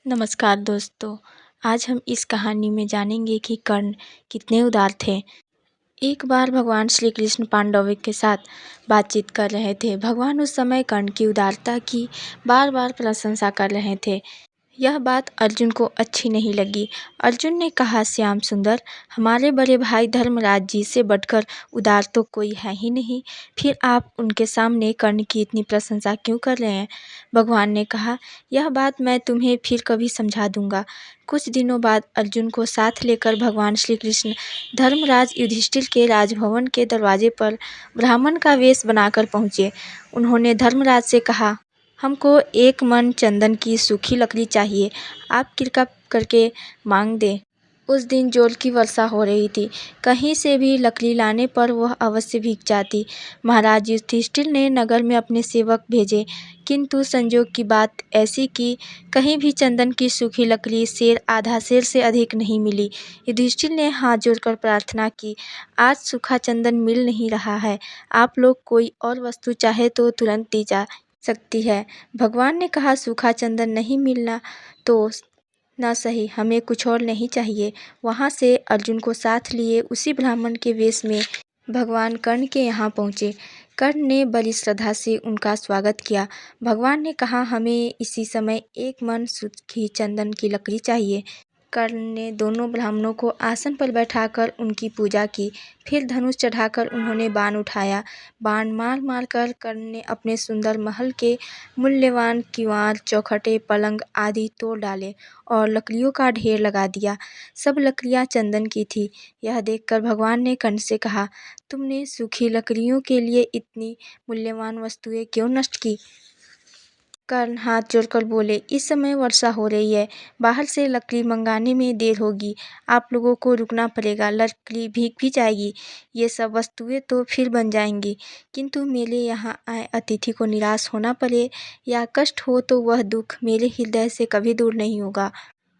नमस्कार दोस्तों। आज हम इस कहानी में जानेंगे कि कर्ण कितने उदार थे। एक बार भगवान श्री कृष्ण पांडवों के साथ बातचीत कर रहे थे। भगवान उस समय कर्ण की उदारता की बार बार प्रशंसा कर रहे थे। यह बात अर्जुन को अच्छी नहीं लगी। अर्जुन ने कहा, श्याम सुंदर, हमारे बड़े भाई धर्मराज जी से बढ़कर उदार तो कोई है ही नहीं, फिर आप उनके सामने कर्ण की इतनी प्रशंसा क्यों कर रहे हैं? भगवान ने कहा, यह बात मैं तुम्हें फिर कभी समझा दूंगा। कुछ दिनों बाद अर्जुन को साथ लेकर भगवान श्री कृष्ण धर्मराज युधिष्ठिर के राजभवन के दरवाजे पर ब्राह्मण का वेश बनाकर पहुँचे। उन्होंने धर्मराज से कहा, हमको एक मन चंदन की सूखी लकड़ी चाहिए, आप कृपा करके मांग दें। उस दिन जोर की वर्षा हो रही थी। कहीं से भी लकड़ी लाने पर वह अवश्य भीग जाती। महाराज युधिष्ठिर ने नगर में अपने सेवक भेजे, किंतु संजोग की बात ऐसी कि कहीं भी चंदन की सूखी लकड़ी आधा सेर से अधिक नहीं मिली। युधिष्ठिर ने हाथ जोड़कर प्रार्थना की, आज सूखा चंदन मिल नहीं रहा है, आप लोग कोई और वस्तु चाहे तो तुरंत दी जा सकती है। भगवान ने कहा, सूखा चंदन नहीं मिलना तो ना सही, हमें कुछ और नहीं चाहिए। वहाँ से अर्जुन को साथ लिए उसी ब्राह्मण के वेश में भगवान कर्ण के यहाँ पहुँचे। कर्ण ने बड़ी श्रद्धा से उनका स्वागत किया। भगवान ने कहा, हमें इसी समय एक मन सूखी चंदन की लकड़ी चाहिए। कर्ण ने दोनों ब्राह्मणों को आसन पर बैठाकर उनकी पूजा की। फिर धनुष चढ़ाकर उन्होंने बाण उठाया। बाण मार मार कर कर्ण ने अपने सुंदर महल के मूल्यवान किवाड़, चौखटे, पलंग आदि तोड़ डाले और लकड़ियों का ढेर लगा दिया। सब लकड़ियां चंदन की थी। यह देखकर भगवान ने कर्ण से कहा, तुमने सूखी लकड़ियों के लिए इतनी मूल्यवान वस्तुएं क्यों नष्ट की? कर्ण हाथ जोड़कर बोले, इस समय वर्षा हो रही है, बाहर से लकड़ी मंगाने में देर होगी, आप लोगों को रुकना पड़ेगा, लकड़ी भीग भी जाएगी, ये सब वस्तुएं तो फिर बन जाएंगी, किंतु मेरे यहाँ आए अतिथि को निराश होना पड़े या कष्ट हो तो वह दुख मेरे हृदय से कभी दूर नहीं होगा।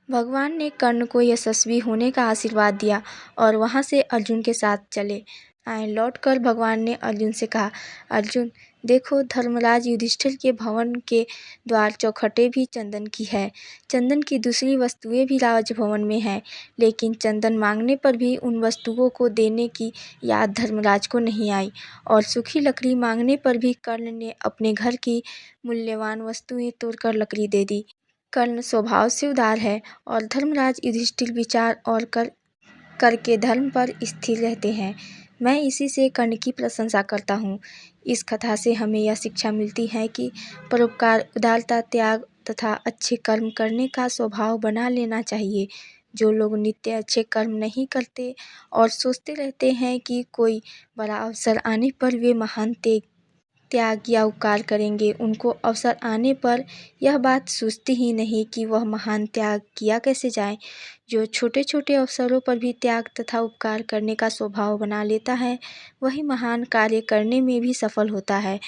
भगवान ने कर्ण को यशस्वी होने का आशीर्वाद दिया और वहाँ से अर्जुन के साथ चले आए। लौटकर भगवान ने अर्जुन से कहा, अर्जुन देखो, धर्मराज युधिष्ठिर के भवन के द्वार चौखटे भी चंदन की है। चंदन की दूसरी वस्तुएं भी राजभवन में हैं, लेकिन चंदन मांगने पर भी उन वस्तुओं को देने की याद धर्मराज को नहीं आई और सूखी लकड़ी मांगने पर भी कर्ण ने अपने घर की मूल्यवान वस्तुएं तोड़कर लकड़ी दे दी। कर्ण स्वभाव से उदार है और धर्मराज युधिष्ठिर विचार और करके धर्म पर स्थिर रहते हैं। मैं इसी से कर्ण की प्रशंसा करता हूँ। इस कथा से हमें यह शिक्षा मिलती है कि परोपकार, उदारता, त्याग तथा अच्छे कर्म करने का स्वभाव बना लेना चाहिए। जो लोग नित्य अच्छे कर्म नहीं करते और सोचते रहते हैं कि कोई बड़ा अवसर आने पर वे महान त्याग या उपकार करेंगे, उनको अवसर आने पर यह बात सूझती ही नहीं कि वह महान त्याग किया कैसे जाए। जो छोटे छोटे अवसरों पर भी त्याग तथा उपकार करने का स्वभाव बना लेता है, वही महान कार्य करने में भी सफल होता है।